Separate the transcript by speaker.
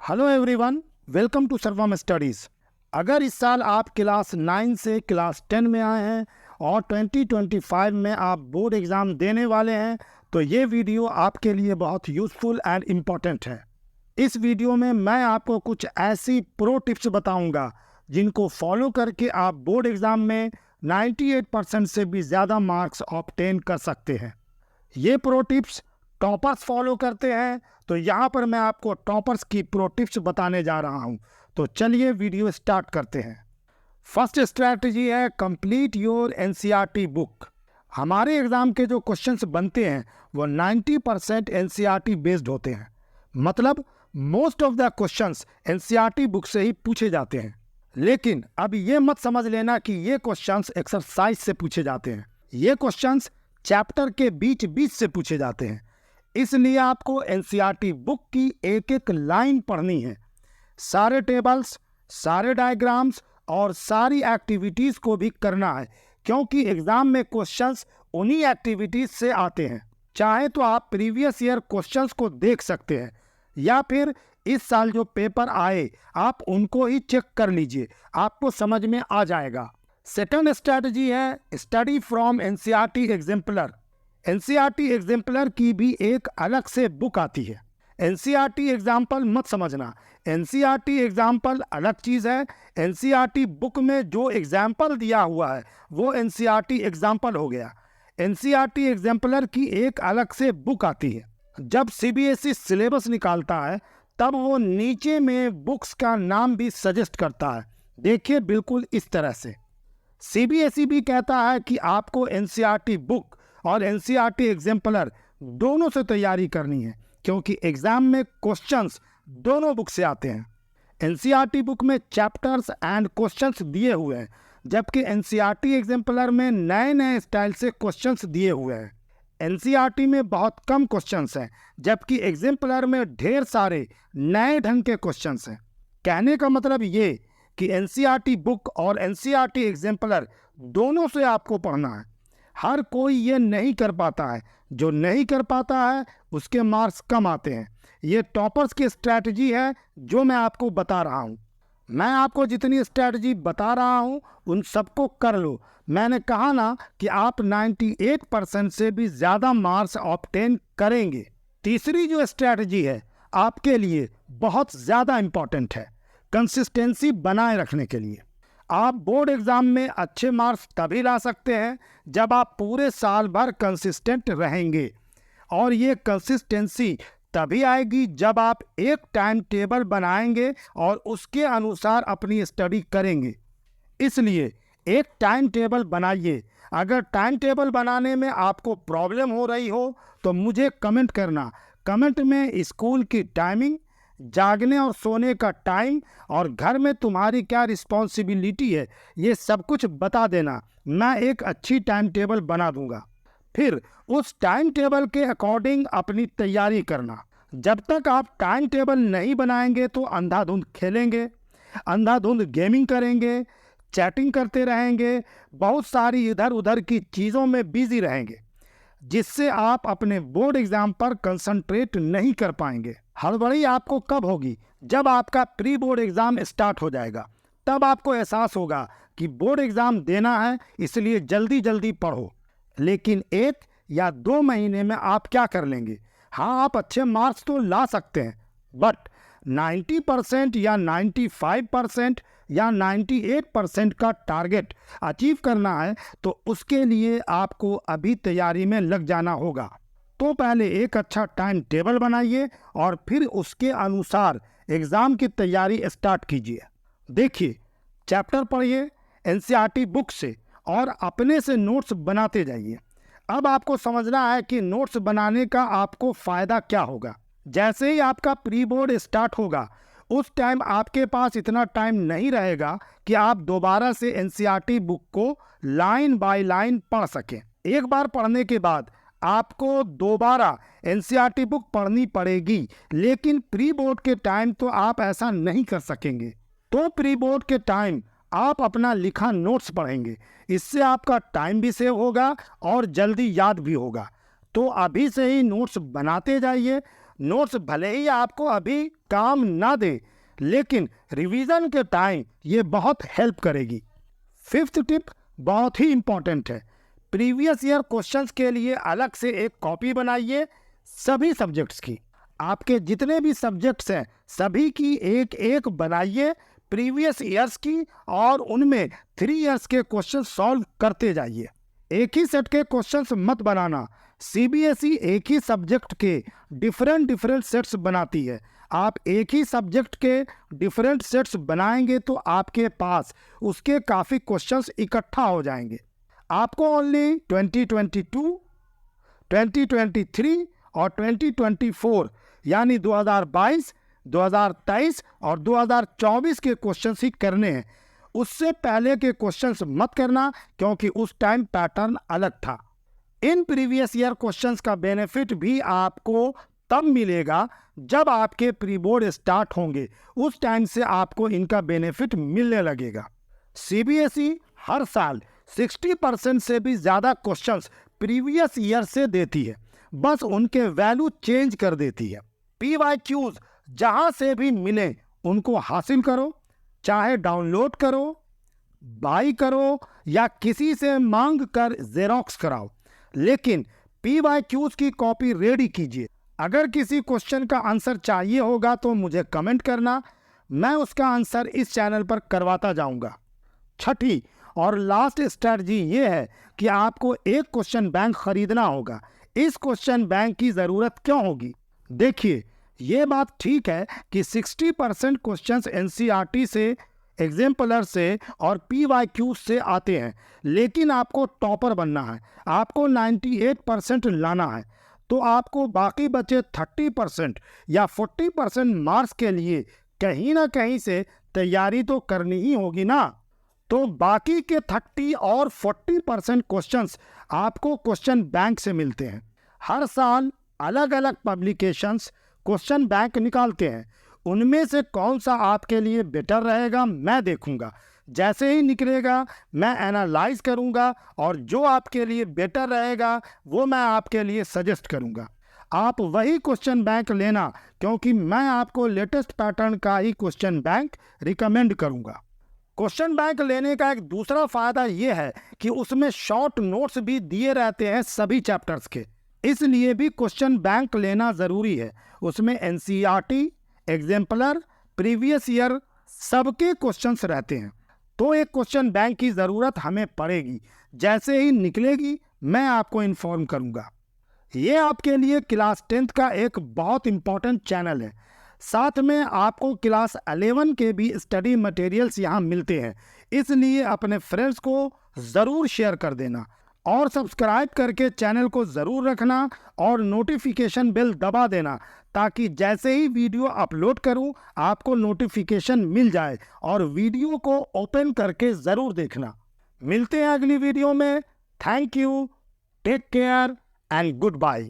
Speaker 1: Hello everyone, welcome to सर्वम studies. अगर इस साल आप क्लास 9 से क्लास 10 में आए हैं और 2025 में आप बोर्ड एग्ज़ाम देने वाले हैं तो ये वीडियो आपके लिए बहुत यूज़फुल एंड इम्पॉर्टेंट है। इस वीडियो में मैं आपको कुछ ऐसी प्रो टिप्स बताऊंगा जिनको फॉलो करके आप बोर्ड एग्ज़ाम में 98% से भी ज़्यादा मार्क्स ऑब्टेन कर सकते हैं। ये प्रो टिप्स टॉपर्स फॉलो करते हैं, तो यहाँ पर मैं आपको टॉपर्स की प्रो टिप्स बताने जा रहा हूँ। तो चलिए वीडियो स्टार्ट करते हैं। फर्स्ट स्ट्रैटेजी है कंप्लीट योर एनसीईआरटी बुक। हमारे एग्ज़ाम के जो क्वेश्चंस बनते हैं वो 90% एनसीईआरटी बेस्ड होते हैं। मतलब most of the questions NCERT book से ही पूछे जाते हैं। लेकिन अब ये मत समझ लेना कि ये क्वेश्चंस एक्सरसाइज से पूछे जाते हैं। ये क्वेश्चंस चैप्टर के बीच बीच से पूछे जाते हैं। इसलिए आपको एनसीईआरटी बुक की एक एक लाइन पढ़नी है। सारे टेबल्स, सारे डायग्राम्स और सारी एक्टिविटीज़ को भी करना है, क्योंकि एग्ज़ाम में क्वेश्चंस उन्हीं एक्टिविटीज़ से आते हैं। चाहे तो आप प्रीवियस ईयर क्वेश्चंस को देख सकते हैं या फिर इस साल जो पेपर आए आप उनको ही चेक कर लीजिए, आपको समझ में आ जाएगा। सेकंड स्ट्रैटेजी है study from NCERT exemplar. NCERT exemplar की भी एक अलग से बुक आती है। एनसीईआरटी एग्जाम्पल मत समझना, एनसीईआरटी एग्जाम्पल अलग चीज़ है। एनसीईआरटी बुक में जो एग्जाम्पल दिया हुआ है वो एनसीईआरटी एग्जाम्पल हो गया। एनसीईआरटी एग्जाम्पलर की एक अलग से बुक आती है। जब सीबीएसई सिलेबस निकालता है तब वो नीचे में बुक्स का नाम भी सजेस्ट करता है। देखिए बिल्कुल इस तरह से सीबीएसई भी कहता है कि आपको एनसीईआरटी बुक और एनसीईआरटी एग्जाम्पलर दोनों से तैयारी करनी है, क्योंकि एग्जाम में क्वेश्चंस दोनों बुक से आते हैं। एनसीईआरटी बुक में चैप्टर्स एंड क्वेश्चंस दिए हुए हैं, जबकि एनसीईआरटी एग्जाम्पलर में नए नए स्टाइल से क्वेश्चंस दिए हुए हैं। एनसीईआरटी में बहुत कम क्वेश्चंस हैं, जबकि एग्जाम्पलर में ढेर सारे नए ढंग के क्वेश्चंस हैं। कहने का मतलब ये कि एनसीईआरटी बुक और एनसीईआरटी एग्जाम्पलर दोनों से आपको पढ़ना है। हर कोई ये नहीं कर पाता है, जो नहीं कर पाता है उसके मार्क्स कम आते हैं। ये टॉपर्स की स्ट्रैटेजी है जो मैं आपको बता रहा हूँ। मैं आपको जितनी स्ट्रैटेजी बता रहा हूँ उन सबको कर लो। मैंने कहा ना कि आप 98% से भी ज़्यादा मार्क्स ऑब्टेन करेंगे। तीसरी जो स्ट्रैटेजी है आपके लिए बहुत ज़्यादा इम्पॉर्टेंट है, कंसिस्टेंसी बनाए रखने के लिए। आप बोर्ड एग्ज़ाम में अच्छे मार्क्स तभी ला सकते हैं जब आप पूरे साल भर कंसिस्टेंट रहेंगे, और ये कंसिस्टेंसी तभी आएगी जब आप एक टाइम टेबल बनाएंगे और उसके अनुसार अपनी स्टडी करेंगे। इसलिए एक टाइम टेबल बनाइए। अगर टाइम टेबल बनाने में आपको प्रॉब्लम हो रही हो तो मुझे कमेंट करना। कमेंट में स्कूल की टाइमिंग, जागने और सोने का टाइम और घर में तुम्हारी क्या रिस्पॉन्सिबिलिटी है ये सब कुछ बता देना। मैं एक अच्छी टाइम टेबल बना दूंगा। फिर उस टाइम टेबल के अकॉर्डिंग अपनी तैयारी करना। जब तक आप टाइम टेबल नहीं बनाएंगे तो अंधाधुंध खेलेंगे, अंधाधुंध गेमिंग करेंगे, चैटिंग करते रहेंगे, बहुत सारी इधर उधर की चीज़ों में बिजी रहेंगे, जिससे आप अपने बोर्ड एग्ज़ाम पर कंसंट्रेट नहीं कर पाएंगे। हड़बड़ी आपको कब होगी? जब आपका प्री बोर्ड एग्ज़ाम स्टार्ट हो जाएगा, तब आपको एहसास होगा कि बोर्ड एग्ज़ाम देना है, इसलिए जल्दी जल्दी पढ़ो। लेकिन 1 या 2 महीने में आप क्या कर लेंगे? हाँ, आप अच्छे मार्क्स तो ला सकते हैं, बट 90% या 95% या 98% का टारगेट अचीव करना है तो उसके लिए आपको अभी तैयारी में लग जाना होगा। तो पहले एक अच्छा टाइम टेबल बनाइए और फिर उसके अनुसार एग्ज़ाम की तैयारी स्टार्ट कीजिए। देखिए, चैप्टर पढ़िए एनसीईआरटी बुक से और अपने से नोट्स बनाते जाइए। अब आपको समझना है कि नोट्स बनाने का आपको फ़ायदा क्या होगा। जैसे ही आपका प्री बोर्ड स्टार्ट होगा उस टाइम आपके पास इतना टाइम नहीं रहेगा कि आप दोबारा से एनसीईआरटी बुक को लाइन बाय लाइन पढ़ सकें। एक बार पढ़ने के बाद आपको दोबारा एनसीईआरटी बुक पढ़नी पड़ेगी, लेकिन प्री बोर्ड के टाइम तो आप ऐसा नहीं कर सकेंगे। तो प्री बोर्ड के टाइम आप अपना लिखा नोट्स पढ़ेंगे। इससे आपका टाइम भी सेव होगा और जल्दी याद भी होगा। तो अभी से ही नोट्स बनाते जाइए नोट्स भले ही आपको अभी काम ना दे, लेकिन रिवीजन के टाइम ये बहुत हेल्प करेगी। फिफ्थ टिप बहुत ही इंपॉर्टेंट है। प्रीवियस ईयर क्वेश्चंस के लिए अलग से एक कॉपी बनाइए सभी सब्जेक्ट्स की। आपके जितने भी सब्जेक्ट्स हैं सभी की एक एक बनाइए प्रीवियस ईयर्स की, और उनमें 3 इयर्स के क्वेश्चन सॉल्व करते जाइए। एक ही सेट के क्वेश्चंस मत बनाना। सीबीएसई एक ही सब्जेक्ट के डिफरेंट सेट्स बनाती है। आप एक ही सब्जेक्ट के डिफरेंट सेट्स बनाएंगे तो आपके पास उसके काफ़ी क्वेश्चंस इकट्ठा हो जाएंगे। आपको ओनली 2022, 2023 और 2024 यानी 2022, 2023 और 2024 के क्वेश्चंस ही करने हैं। उससे पहले के क्वेश्चंस मत करना, क्योंकि उस टाइम पैटर्न अलग था। इन प्रीवियस ईयर क्वेश्चंस का बेनिफिट भी आपको तब मिलेगा जब आपके प्री बोर्ड स्टार्ट होंगे। उस टाइम से आपको इनका बेनिफिट मिलने लगेगा। सीबीएसई हर साल 60% से भी ज़्यादा क्वेश्चंस प्रीवियस ईयर से देती है, बस उनके वैल्यू चेंज कर देती है। PYQs जहाँ से भी मिले उनको हासिल करो, चाहे डाउनलोड करो, बाई करो या किसी से मांग कर जेरोक्स कराओ, लेकिन PYQs की कॉपी रेडी कीजिए। अगर किसी क्वेश्चन का आंसर चाहिए होगा तो मुझे कमेंट करना, मैं उसका आंसर इस चैनल पर करवाता जाऊंगा। छठी और लास्ट स्ट्रैटेजी ये है कि आपको एक क्वेश्चन बैंक खरीदना होगा। इस क्वेश्चन बैंक की ज़रूरत क्यों होगी? देखिए, ये बात ठीक है कि 60% क्वेश्चंस NCERT से, एग्जाम्पलर से और PYQ से आते हैं, लेकिन आपको टॉपर बनना है, आपको 98% लाना है, तो आपको बाकी बचे 30% या 40% मार्क्स के लिए कहीं ना कहीं से तैयारी तो करनी ही होगी ना। तो बाकी के 30 और 40% क्वेश्चंस आपको क्वेश्चन बैंक से मिलते हैं। हर साल अलग अलग पब्लिकेशंस क्वेश्चन बैंक निकालते हैं, उनमें से कौन सा आपके लिए बेटर रहेगा मैं देखूंगा। जैसे ही निकलेगा मैं एनालाइज करूंगा और जो आपके लिए बेटर रहेगा वो मैं आपके लिए सजेस्ट करूंगा। आप वही क्वेश्चन बैंक लेना, क्योंकि मैं आपको लेटेस्ट पैटर्न का ही क्वेश्चन बैंक रिकमेंड करूंगा। क्वेश्चन बैंक लेने का एक दूसरा फ़ायदा ये है कि उसमें शॉर्ट नोट्स भी दिए रहते हैं सभी चैप्टर्स के, इसलिए भी क्वेश्चन बैंक लेना ज़रूरी है। उसमें NCERT, एग्जाम्पलर, प्रीवियस ईयर सबके क्वेश्चंस रहते हैं, तो एक क्वेश्चन बैंक की ज़रूरत हमें पड़ेगी। जैसे ही निकलेगी मैं आपको इन्फॉर्म करूंगा। ये आपके लिए क्लास 10th का एक बहुत इम्पॉर्टेंट चैनल है। साथ में आपको क्लास 11 के भी स्टडी मटेरियल्स यहाँ मिलते हैं, इसलिए अपने फ्रेंड्स को ज़रूर शेयर कर देना और सब्सक्राइब करके चैनल को ज़रूर रखना और नोटिफिकेशन बेल दबा देना, ताकि जैसे ही वीडियो अपलोड करूं आपको नोटिफिकेशन मिल जाए, और वीडियो को ओपन करके ज़रूर देखना। मिलते हैं अगली वीडियो में। Thank you, take care and good bye.